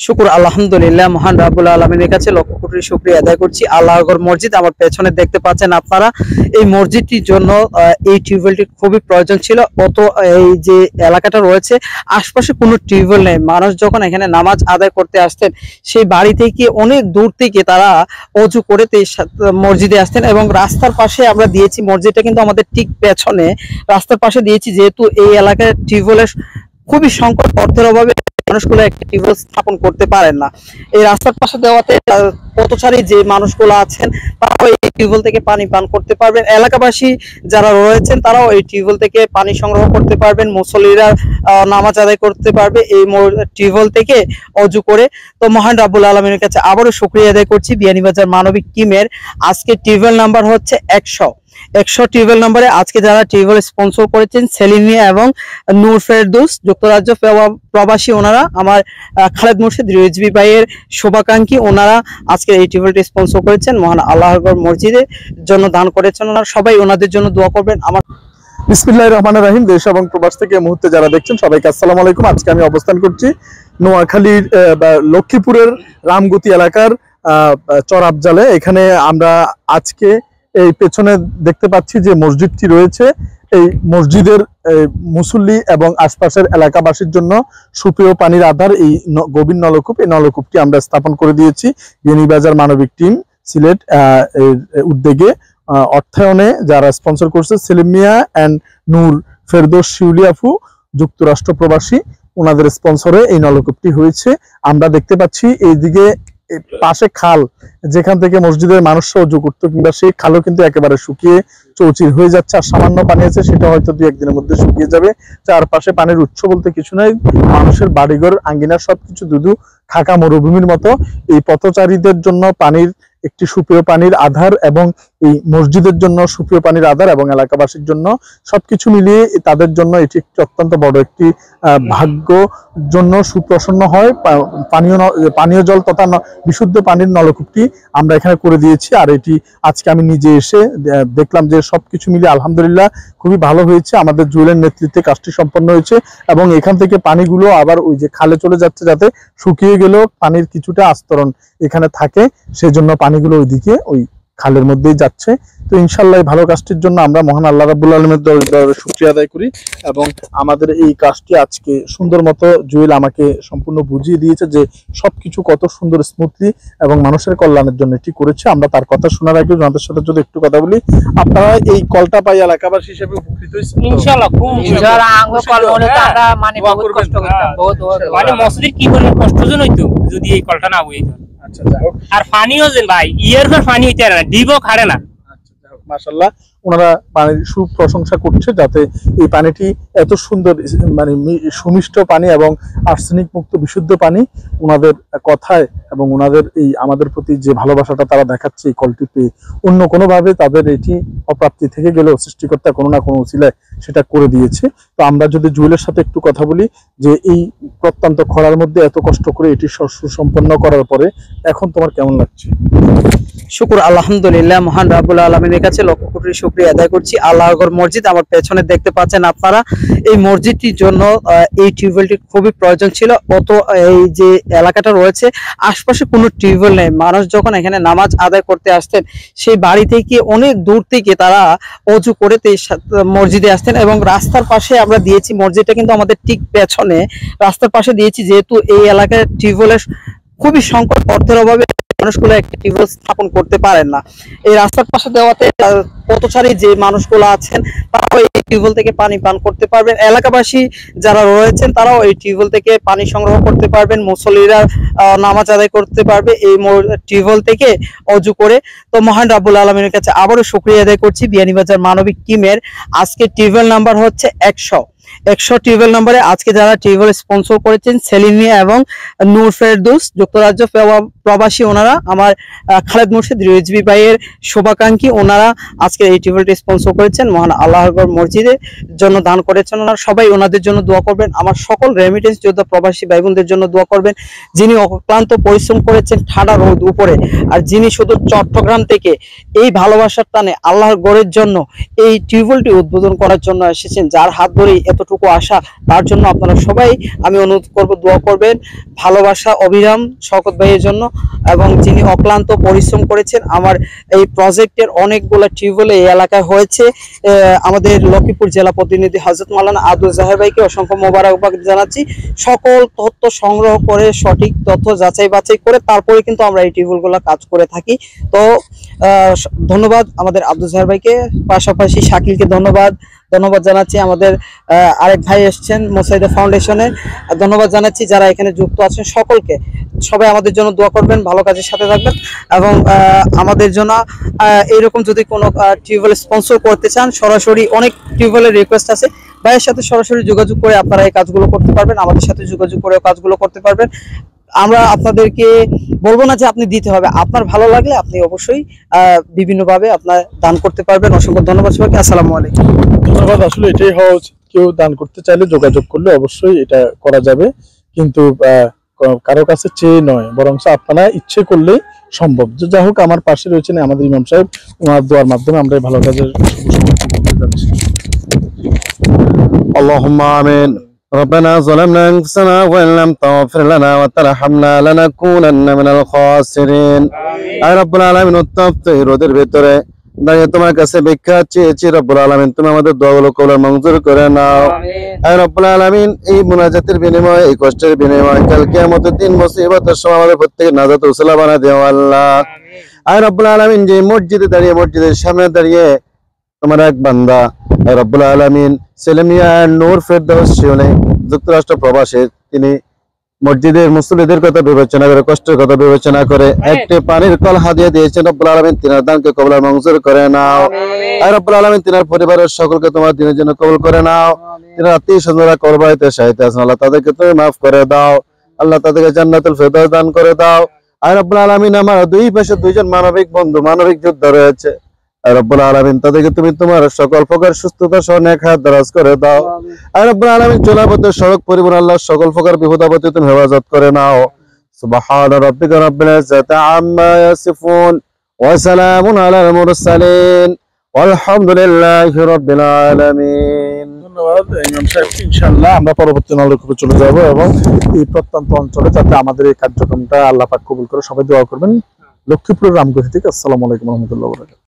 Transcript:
শুকুর আলহামদুলিল্লাহ, মহান রাব্বুল আলামিনের কাছে লক্ষ কোটি শুকরিয়া আদায় করছি। আল্লাহর মসজিদ আমার পেছনে দেখতে পাচ্ছেন আপনারা। এই মসজিদটির জন্য এই টিউবওয়েলটি খুবই প্রয়োজন ছিল। অত এই যে এলাকাটা রয়েছে আশপাশে কোনো টিউবওয়েল নেই। মানুষ যখন এখানে নামাজ আদায় করতে আসতেন সেই বাড়ি থেকে অনেক দূর থেকে তারা অজু করে মসজিদে আসতেন এবং রাস্তার পাশে আমরা দিয়েছি। মসজিদটা কিন্তু আমাদের ঠিক পেছনে রাস্তার পাশে দিয়েছি, যেহেতু এই এলাকায় টিউবওয়েলের খুবই সংকট, অর্থের অভাবে মানুষগুলো একটা টিউবওয়েল স্থাপন করতে পারেন না। এই রাস্তার পাশে দেওয়াতে পথচারী যে মানুষগুলো আছেন তারাও এই টিউবওয়েল থেকে পানি পান করতে পারবেন। এলাকাবাসী যারা রয়েছেন তারাও এই টিউবওয়েল থেকে পানি সংগ্রহ করতে পারবেন। মুসল্লিরা নামাজ আদায় করতে পারবে এই টিউবওয়েল থেকে অজু করে। তো মহান রাব্বুল আলামিনের কাছে আবারও শুকরিয়া আদায় করছি। বিয়ানীবাজার মানবিক টিমের আজকে টিউবওয়েল নাম্বার হচ্ছে 100 টিউবওয়েল নম্বরে আজকে যারা টিউবওয়েল স্পন্সর করেছেন সেলিম মিয়া এবং নূর ফেরদৌস, যুক্তরাজ্য প্রবাসী, ওনারা আমার খালেদ মুর্শিদ রিজভি ভাইয়ের শুভাকাঙ্ক্ষী, ওনারা আজকে এই টিউবওয়েলটি স্পন্সর করেছেন। মহান আল্লাহর মসজিদের জন্য দান করেছেন। ওনারা সবাই ওনাদের জন্য দোয়া করবেন। আমার বিসমিল্লাহির রহমানির রহিম। দেশ এবং প্রবাস থেকে এই মুহূর্তে যারা দেখছেন সবাইকে আসসালামু আলাইকুম। আজকে আমি অবস্থান করছি নোয়াখালীর লক্ষ্মীপুরের রামগতি এলাকার চর আফজালে। এখানে আমরা আজকে এই পেছনে দেখতে পাচ্ছি যে মসজিদটি রয়েছে, এই মসজিদের মুসল্লি এবং আশপাশের এলাকাবাসীর জন্য সুপেয় পানির আধার এই গভীর নলকূপ, এই নলকূপটি আমরা স্থাপন করে দিয়েছি। বিয়ানীবাজার মানবিক টিম সিলেট এর উদ্যোগে, অর্থায়নে যারা স্পন্সর করছে সেলিম মিয়া এন্ড নূর ফেরদৌস শিউলি আপু, যুক্তরাষ্ট্র প্রবাসী, ওনাদের স্পন্সরে এই নলকূপটি হয়েছে। আমরা দেখতে পাচ্ছি এইদিকে পাশে খাল, যেখান থেকে মসজিদের মানুষ অজু করতো, কিংবা সেই খালও কিন্তু একেবারে শুকিয়ে চৌচির হয়ে যাচ্ছে। আর সামান্য পানি আছে, সেটা হয়তো 2-1 দিনের মধ্যে শুকিয়ে যাবে। চারপাশে পানির উৎস বলতে কিছু নাই, মানুষের বাড়িঘর আঙ্গিনা সবকিছু দুধু খাকা মরুভূমির মতো। এই পথচারীদের জন্য পানির একটি সুপেয় পানির আধার এবং এই মসজিদের জন্য সুপেয় পানির আধার এবং এলাকাবাসীর জন্য সবকিছু মিলিয়ে তাদের জন্য এটি একটি অত্যন্ত বড় একটি ভাগ্য জন্য সুপ্রসন্ন হয়। পানীয় জল তথা বিশুদ্ধ পানির নলকূপটি আমরা এখানে করে দিয়েছি। আর এটি আজকে আমি নিজে এসে দেখলাম যে সবকিছু মিলিয়ে আলহামদুলিল্লাহ খুবই ভালো হয়েছে। আমাদের জুয়েলের নেতৃত্বে কাজটি সম্পন্ন হয়েছে এবং এখান থেকে পানিগুলো আবার ওই যে খালে চলে যাচ্ছে, যাতে শুকিয়ে গেলেও পানির কিছুটা আস্তরণ এখানে থাকে, সেজন্য পানিগুলো ওইদিকে ওই খালের মধ্যেই যাচ্ছে। তো ইনশাআল্লাহ এই ভালো কাজটির জন্য আমরা মহান আল্লাহ রাব্বুল আলামিনের দরবারে শুকরিয়া আদায় করি। এবং আমাদের এই কাজটি আজকে সুন্দর মতো জুয়েল আমাকে সম্পূর্ণ বুঝিয়ে দিয়েছে যে সবকিছু কত সুন্দর স্মুথলি এবং মানুষের কল্যাণের জন্য এটি করেছে। আমরা তার কথা শোনার আগে ওনাদের সাথে যদি একটু কথা বলি, আপনারা এই কলটা পাই এলাকাবাসী হিসেবে উপকৃত হয়েছেন ইনশাআল্লাহ। ইনশাআল্লাহ আঙ্গ কল হলে তারা মানে বহুত কষ্ট করতাম, বহুত মানে মসজিদ কি বলে কষ্টজন হইতো যদি এই কলটা না হইতো। আচ্ছা, যাই হোক। আর পানিও যেন ভাই ইয়ার পর পানি হইতে না, ডিবও খাড়ে না। আচ্ছা, যাই হোক, মাশাআল্লাহ ওনারা পানির সুপ্রশংসা করছে, যাতে এই পানিটি এত সুন্দর মানে সুমিষ্ট পানি এবং আর্সেনিক মুক্ত বিশুদ্ধ পানি, ওনাদের কথায় এবং ওনাদের এই আমাদের প্রতি যে ভালোবাসাটা তারা দেখাচ্ছে এই কলটি পেয়ে, অন্য কোনোভাবে তাদের এটি অপ্রাপ্তি থেকে গেলেও সৃষ্টিকর্তা কোনো না কোনো উসিলায় সেটা করে দিয়েছে। তো আমরা যদি জুয়েলের সাথে একটু কথা বলি যে এই প্রত্যন্ত খরার মধ্যে এত কষ্ট করে এটি সুসম্পন্ন করার পরে এখন তোমার কেমন লাগছে? শুকুর আলহামদুলিল্লাহ, মহান রাব্বুল আলামিনের কাছে লক্ষ কোটি শুকরিয়া আদায় করছি। আল্লাহর মসজিদ আমার পেছনে দেখতে পাচ্ছেন আপনারা। এই মসজিদটির জন্য এই টিউবওয়েলটি খুবই প্রয়োজন ছিল। অত এই যে এলাকাটা রয়েছে আশপাশে কোনো টিউবওয়েল নেই। মানুষ যখন এখানে নামাজ আদায় করতে আসতেন সেই বাড়ি থেকে অনেক দূর থেকে তারা অজু করে মসজিদে আসতেন এবং রাস্তার পাশে আমরা দিয়েছি। মসজিদটা কিন্তু আমাদের ঠিক পেছনে রাস্তার পাশে দিয়েছি, যেহেতু এই এলাকায় টিউবওয়েলের খুবই সংকট, অর্থের অভাবে মানুষগুলো একটা টিউবওয়েল স্থাপন করতে পারেন না। এই রাস্তার পাশে দেওয়াতে পথচারী যে মানুষগুলো আছেন তারাও এই টিউবওয়েল থেকে পানি পান করতে পারবেন। এলাকাবাসী যারা রয়েছেন তারাও এই টিউবওয়েল থেকে পানি সংগ্রহ করতে পারবেন। মুসল্লিরা নামাজ আদায় করতে পারবে এই টিউবওয়েল থেকে অজু করে। তো মহান রাব্বুল আলামিনের কাছে আবারও শুকরিয়া আদায় করছি। বিয়ানীবাজার মানবিক টিমের আজকে টিউবওয়েল নাম্বার হচ্ছে 100 টিউবওয়েল নম্বরে আজকে যারা টিউবওয়েল স্পন্সর করেছেন সেলিম মিয়া এবং নূর ফেরদৌস, যুক্তরাজ্য প্রবাসী ওনারা, আমার খালেদ মুর্শিদ রিজভী ভাইয়ের শুভাকাঙ্ক্ষী, ওনারা আজকে এই টিউবওয়েলটি স্পন্সর করেছেন। মহান আল্লাহ আকবার মসজিদের জন্য দান করেছেন ওনারা। সবাই ওনাদের জন্য দোয়া করবেন। আমার সকল রেমিটেন্স যোদ্ধা প্রবাসী ভাই বোনদের জন্য দোয়া করবেন, যিনি অক্লান্ত পরিশ্রম করেছেন ঠাডা রোদ উপরে, আর যিনি শুধু চট্টগ্রাম থেকে এই ভালোবাসার টানে আল্লাহর গড়ের জন্য এই টিউবওয়েলটি উদ্বোধন করার জন্য এসেছেন, যার হাত ধরেই এতটুকু আশা, তার জন্য আপনারা সবাই আমি অনুরোধ করব দোয়া করবেন। ভালোবাসা অবিরাম শওকত ভাইয়ের জন্য, এবং যিনি অক্লান্ত পরিশ্রম করেছেন। আমার এই প্রজেক্টের অনেকগুলো টিউবওয়েল এই এলাকায় হয়েছে। আমাদের লক্ষ্মীপুর জেলা প্রতিনিধি হযরত মাওলানা আব্দুল জাহের ভাইকে অসংখ্য মোবারকবাদ জানাচ্ছি। সকল তথ্য সংগ্রহ করে সঠিক তথ্য যাচাই বাছাই করে তারপরে কিন্তু আমরা এই টিউবওয়েলগুলো কাজ করে থাকি। তো ধন্যবাদ আমাদের আব্দুল জাহের ভাইকে, পাশাপাশি শাকিলকে ধন্যবাদ জানাচ্ছি। আমাদের আরেক ভাই এসছেন মোসাইদা ফাউন্ডেশনের, ধন্যবাদ জানাচ্ছি। যারা এখানে যুক্ত আছেন সকলকে, সবাই আমাদের জন্য দোয়া করবেন, ভালো কাজের সাথে থাকবেন, এবং আমাদের জন্য এইরকম যদি কোনো টিউবওয়েল স্পন্সর করতে চান, সরাসরি অনেক টিউবওয়েলের রিকোয়েস্ট আছে, ভাইয়ের সাথে সরাসরি যোগাযোগ করে আপনারা এই কাজগুলো করতে পারবেন, আমাদের সাথে যোগাযোগ করে কাজগুলো করতে পারবেন। আমরা আপনাদেরকে বলবো না যে আপনি দিতে হবে, আপনার ভালো লাগলে আপনি অবশ্যই বিভিন্নভাবে আপনার দান করতে পারবেন। অসংখ্য ধন্যবাদ সবাইকে। আসসালামু আলাইকুম। ধন্যবাদ। আসলে এটাই হওয়া উচিত, কেউ দান করতে চাইলে যোগাযোগ করলে অবশ্যই এটা করা যাবে, কিন্তু কারো কাছে চেয়ে নয়, বরং আপনারা ইচ্ছে করলেই সম্ভব। যা হোক, আমার পাশে রয়েছেন আমাদের ইমাম সাহেব, ওনার দোয়ার মাধ্যমে আমরা এই ভালো কাজের যাচ্ছি। আল্লাহুম্মা আমিন। ربنا ظلمنا أنفسنا وإن لم تغفر لنا وترحمنا لنكونن من الخاسرين। আয় রব্বুল আলামিন, উত্তপ্ত এই রোদের ভিতরে দাঁড়িয়ে তোমার কাছে ভিক্ষা চেয়েছি রব্বুল আলামিন, তুমি আমাদের দোয়াগুলো কবুল মঞ্জুর করে নাও। আয় রব্বুল আলামিন, এই মুনাজাতের বিনিময়ে, এই কষ্টের বিনিময়ে কাল কিয়ামতের দিন মুসিবতের সময় আমাদের প্রত্যেকের নাজাত উসিলা বানায় দিও আল্লাহ। আয় রব্বুল আলামিন, যে মসজিদে দাঁড়িয়ে, মসজিদের সামনে দাঁড়িয়ে তোমার এক বান্দা আয় রব্বুল আলামিন সেলেমিয়া নূর ফেরদৌস শিওনে যুক্তরাষ্ট্র প্রবাসে, তিনি মসজিদের মুসল্লিদের কথা বিবেচনা করে, কষ্টের কথা বিবেচনা করে একটি পানির কল হাদিয়া দিয়েছেন রব্বুল আলামিন, তিনার দানকে কবুল মঞ্জুর করে নাও। আয় রব্বুল আলামিন, তিনার পরিবারের সকলকে তোমার দিনের জন্য কবুল করে নাও। তিনার আত্মীয় স্বজনরা করবাইতে সাহিত্যে আছেন, আল্লাহ তাদেরকে তুমি মাফ করে দাও, আল্লাহ তাদেরকে জান্নাতুল ফেরদৌস দান করে দাও। আয় রব্বুল আলামিন, আমার দুই পাশে দুইজন মানবিক বন্ধু, মানবিক যোদ্ধা রয়েছে, আয় রব্বুল আলামিন তাদেরকে তুমি তোমার সকল প্রকার সুস্থতা সহ নেক হায়াত দারাজ করে দাও। আয় রব্বুল আলামিন, চলাপথে সড়ক পরিবহন আল্লাহ সকল প্রকার বিপদ আপদে তুমি হেফাজত করে নাও। সুবহান রাব্বিকা রাব্বিল ইজ্জাতি আম্মা ইয়াসিফুন ওয়া সালামুন আলাল মুরসালিন ওয়ালহামদুলিল্লাহি রাব্বিল আলামিন। ধন্যবাদ ইমাম সাহেব। ইনশাআল্লাহ আমরা পরবর্তী নলকূপে চলে যাব, এবং এই প্রত্যন্ত অঞ্চলে যাতে আমাদের এই কার্যক্রমটা আল্লাহ পাক কবুল করে, সবাই দোয়া করবেন। লক্ষ্মীপুরের রামগতি থেকে আসসালামু আলাইকুম ওয়া রাহমাতুল্লাহি ওয়া বারাকাতুহু।